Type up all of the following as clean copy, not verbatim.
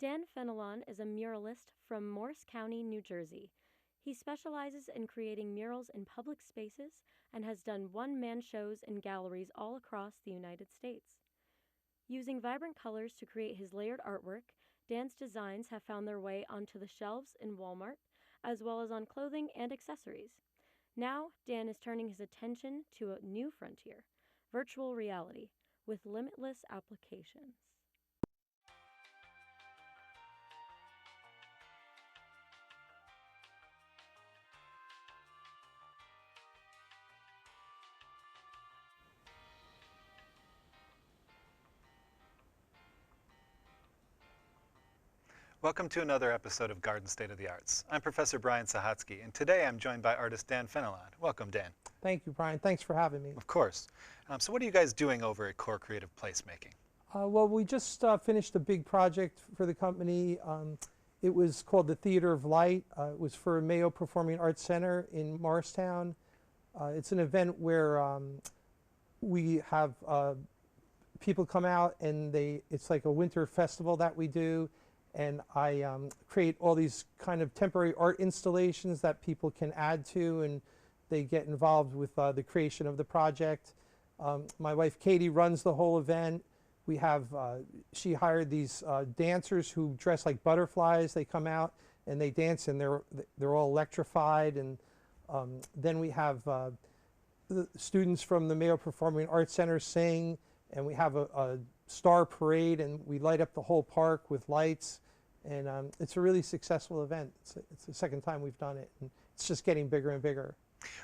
Dan Fenelon is a muralist from Morris County, New Jersey. He specializes in creating murals in public spaces and has done one-man shows in galleries all across the United States. Using vibrant colors to create his layered artwork, Dan's designs have found their way onto the shelves in Walmart, as well as on clothing and accessories. Now, Dan is turning his attention to a new frontier, virtual reality, with limitless applications. Welcome to another episode of Garden State of the Arts. I'm Professor Brian Sahatsky, and today I'm joined by artist Dan Fenelon. Welcome, Dan. Thank you, Brian. Thanks for having me. Of course. So what are you guys doing over at Core Creative Placemaking? Well, we just finished a big project for the company. It was called the Theater of Light. It was for Mayo Performing Arts Center in Morristown. It's an event where we have people come out, and it's like a winter festival that we do. And I create all these kind of temporary art installations that people can add to, and they get involved with the creation of the project. My wife Katie runs the whole event. We have, she hired these dancers who dress like butterflies. They come out and they dance, and they're all electrified. And then we have the students from the Mayo Performing Arts Center sing, and we have a star parade, and we light up the whole park with lights. And it's a really successful event. It's the second time we've done it, and it's just getting bigger and bigger.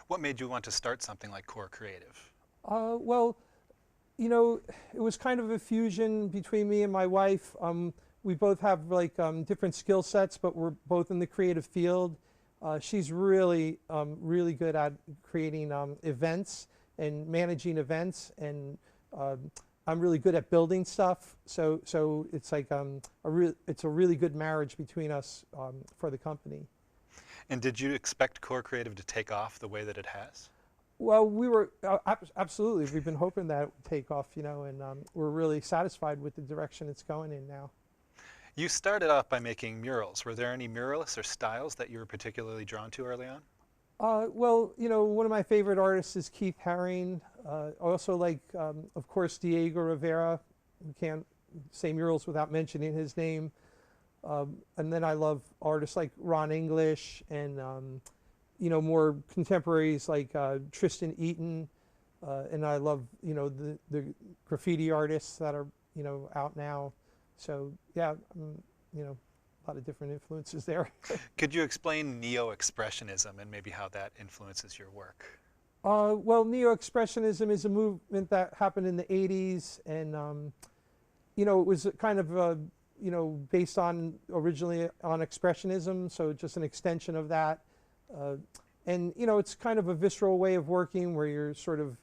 What made you want to start something like Core Creative? Well, you know, it was kind of a fusion between me and my wife. We both have like different skill sets, but we're both in the creative field. She's really, really good at creating events and managing events, and I'm really good at building stuff. So it's like it's a really good marriage between us for the company. And did you expect Core Creative to take off the way that it has? Well, we were absolutely. We've been hoping that it would take off, you know, and we're really satisfied with the direction it's going in now. You started off by making murals. Were there any muralists or styles that you were particularly drawn to early on? Well, you know, one of my favorite artists is Keith Haring. I also like, of course, Diego Rivera. We can't say murals without mentioning his name. And then I love artists like Ron English, and you know, more contemporaries like Tristan Eaton. And I love, you know, the graffiti artists that are, you know, out now. So yeah, you know, a lot of different influences there. Could you explain neo-expressionism and maybe how that influences your work? Well, neo-expressionism is a movement that happened in the 80s, and you know, it was kind of you know, based on originally on expressionism, so just an extension of that. And you know, it's kind of a visceral way of working where you're sort of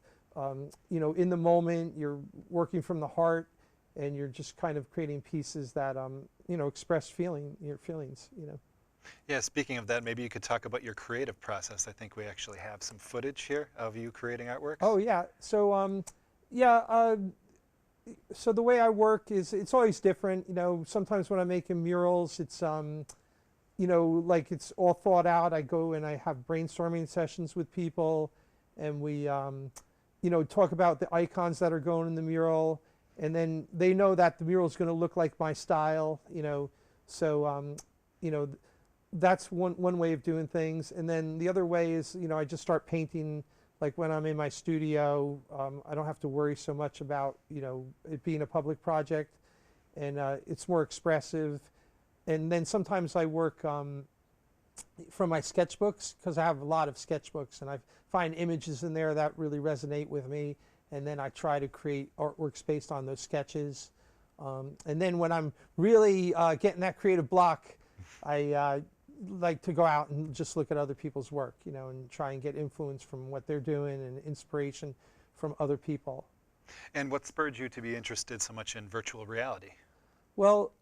you know, in the moment, you're working from the heart, and you're just kind of creating pieces that you know, express your feelings, you know. Yeah, speaking of that, maybe you could talk about your creative process. I think we actually have some footage here of you creating artwork. Oh yeah, so yeah, so the way I work is it's always different. You know, sometimes when I'm making murals, it's you know, like it's all thought out. I go and I have brainstorming sessions with people, and we you know, talk about the icons that are going in the mural. And then they know that the mural is going to look like my style, you know. So, you know, that's one way of doing things. And then the other way is, you know, I just start painting. Like when I'm in my studio, I don't have to worry so much about, you know, it being a public project, and it's more expressive. And then sometimes I work from my sketchbooks, because I have a lot of sketchbooks, and I find images in there that really resonate with me. And then I try to create artworks based on those sketches. And then when I'm really getting that creative block, I like to go out and just look at other people's work, you know, and try and get influence from what they're doing and inspiration from other people. And what spurred you to be interested so much in virtual reality? Well,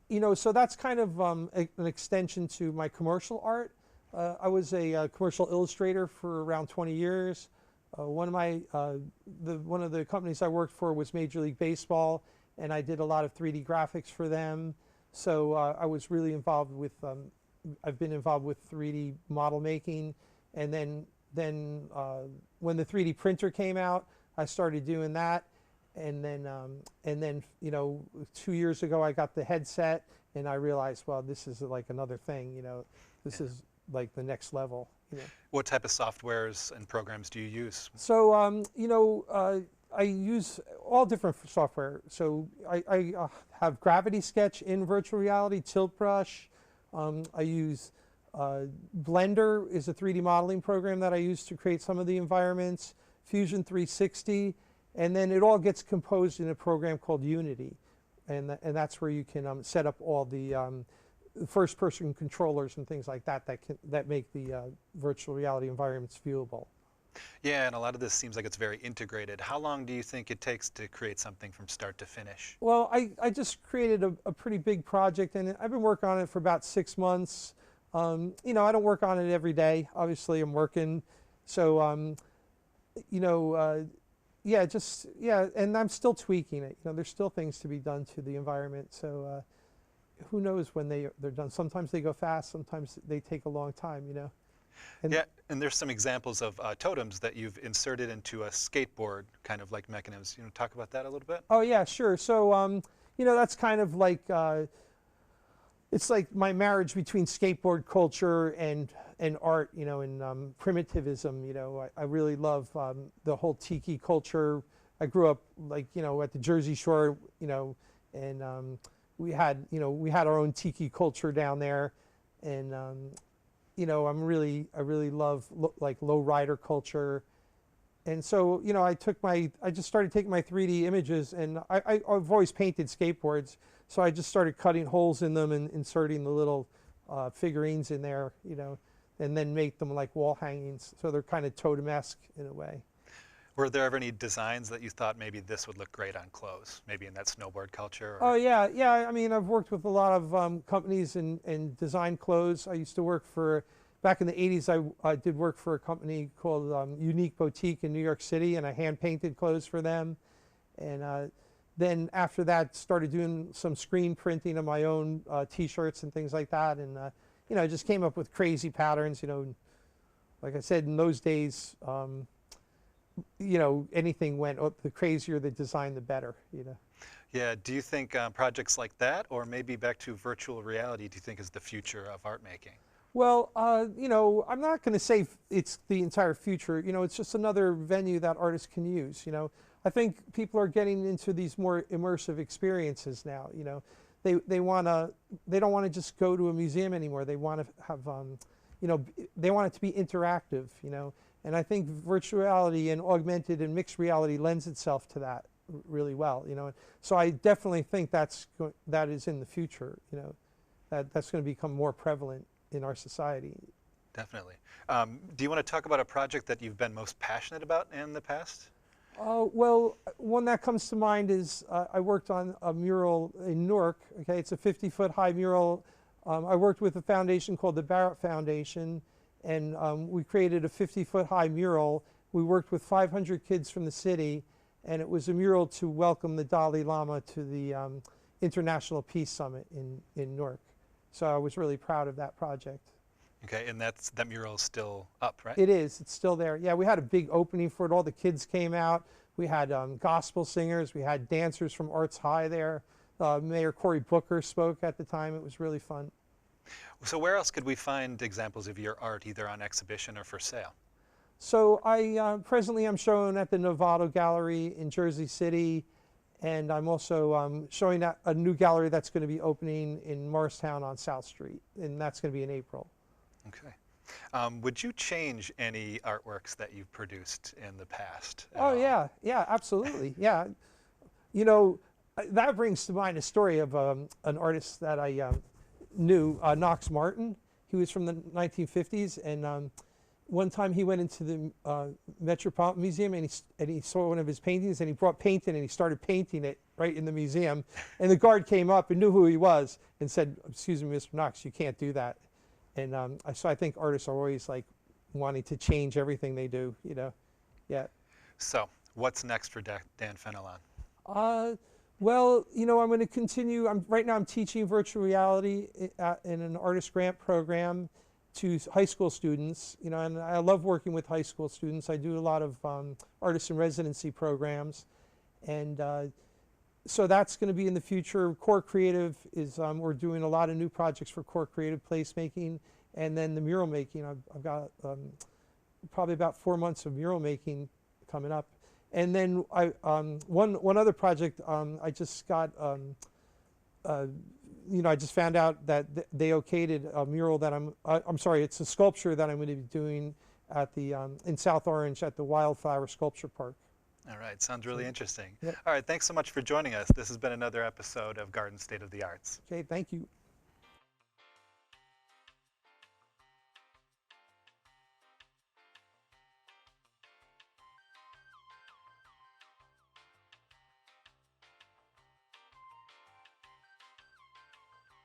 you know, so that's kind of an extension to my commercial art. I was a commercial illustrator for around 20 years. One of the companies I worked for was Major League Baseball, and I did a lot of 3D graphics for them. So I was really involved with, I've been involved with 3D model making, and then when the 3D printer came out, I started doing that, and then you know, 2 years ago I got the headset, and I realized, well, this is like another thing, you know, this is like the next level, you know. What type of softwares and programs do you use? So you know, I use all different software. So I have Gravity Sketch in virtual reality, Tilt Brush. I use Blender is a 3D modeling program that I use to create some of the environments. Fusion 360, and then it all gets composed in a program called Unity, and that's where you can set up all the first-person controllers and things like that that make the virtual reality environments viewable. Yeah, and a lot of this seems like it's very integrated. How long do you think it takes to create something from start to finish? Well, I just created a pretty big project, and I've been working on it for about 6 months. You know, I don't work on it every day. Obviously, I'm working, so you know, yeah, and I'm still tweaking it. You know, there's still things to be done to the environment. So who knows when they're done? Sometimes they go fast. Sometimes they take a long time. You know. And yeah, and there's some examples of totems that you've inserted into a skateboard kind of like mechanisms. You know, talk about that a little bit? Oh yeah, sure. So you know, that's kind of like it's like my marriage between skateboard culture and art, you know, and primitivism. You know, I really love the whole tiki culture. I grew up, like, you know, at the Jersey Shore, you know, and we had our own tiki culture down there, and you know, I really love like low rider culture. And so, you know, I just started taking my 3D images, and I've always painted skateboards, so I just started cutting holes in them and inserting the little figurines in there, you know, and then make them like wall hangings, so they're kind of totem-esque in a way. Were there ever any designs that you thought maybe this would look great on clothes, maybe in that snowboard culture? Or? Oh yeah, yeah. I mean, I've worked with a lot of companies and design clothes. I used to work for, back in the 80s, I did work for a company called Unique Boutique in New York City, and I hand painted clothes for them. And then after that, started doing some screen printing of my own T-shirts and things like that. And you know, just came up with crazy patterns. You know, like I said, in those days, you know, anything went, the crazier the design, the better, you know. Yeah, do you think projects like that, or maybe back to virtual reality, do you think is the future of art making? Well, you know, I'm not going to say it's the entire future. You know, it's just another venue that artists can use. You know, I think people are getting into these more immersive experiences now. You know, they don't want to just go to a museum anymore. They want to have, you know, they want it to be interactive. You know, and I think virtual reality and augmented and mixed reality lends itself to that really well. You know, so I definitely think that is in the future. You know, that's going to become more prevalent in our society. Definitely. Do you want to talk about a project that you've been most passionate about in the past? Well, one that comes to mind is I worked on a mural in Newark. Okay, it's a 50-foot high mural. I worked with a foundation called the Barrett Foundation, and we created a 50-foot high mural. We worked with 500 kids from the city, and it was a mural to welcome the Dalai Lama to the International Peace Summit in Newark. So I was really proud of that project. Okay, and that mural is still up, right? It is. It's still there. Yeah, we had a big opening for it. All the kids came out. We had gospel singers. We had dancers from Arts High there. Mayor Cory Booker spoke at the time. It was really fun. So where else could we find examples of your art, either on exhibition or for sale? So presently I'm showing at the Novato Gallery in Jersey City, and I'm also showing at a new gallery that's going to be opening in Morristown on South Street, and that's going to be in April. Okay. Would you change any artworks that you've produced in the past? Oh yeah, yeah, absolutely, yeah. You know, that brings to mind a story of an artist that I knew, Knox Martin. He was from the 1950s, and one time he went into the Metropolitan Museum, and he saw one of his paintings, and he brought paint in, and he started painting it right in the museum. And the guard came up and knew who he was and said, "Excuse me, Mr. Knox, you can't do that." And so I think artists are always like wanting to change everything they do, you know. Yeah. So what's next for Dan Fenelon? Well, you know, I'm going to continue. Right now I'm teaching virtual reality in an artist grant program to high school students. You know, and I love working with high school students. I do a lot of artist in residency programs, and so that's going to be in the future. Core Creative is we're doing a lot of new projects for Core Creative placemaking, and then the mural making. I've got probably about 4 months of mural making coming up. And then one other project, I just got, you know, I just found out that they okayed a mural that I'm sorry, it's a sculpture that I'm going to be doing at the, in South Orange at the Wildflower Sculpture Park. All right, sounds really interesting. Yep. All right, thanks so much for joining us. This has been another episode of Garden State of the Arts. Okay, thank you.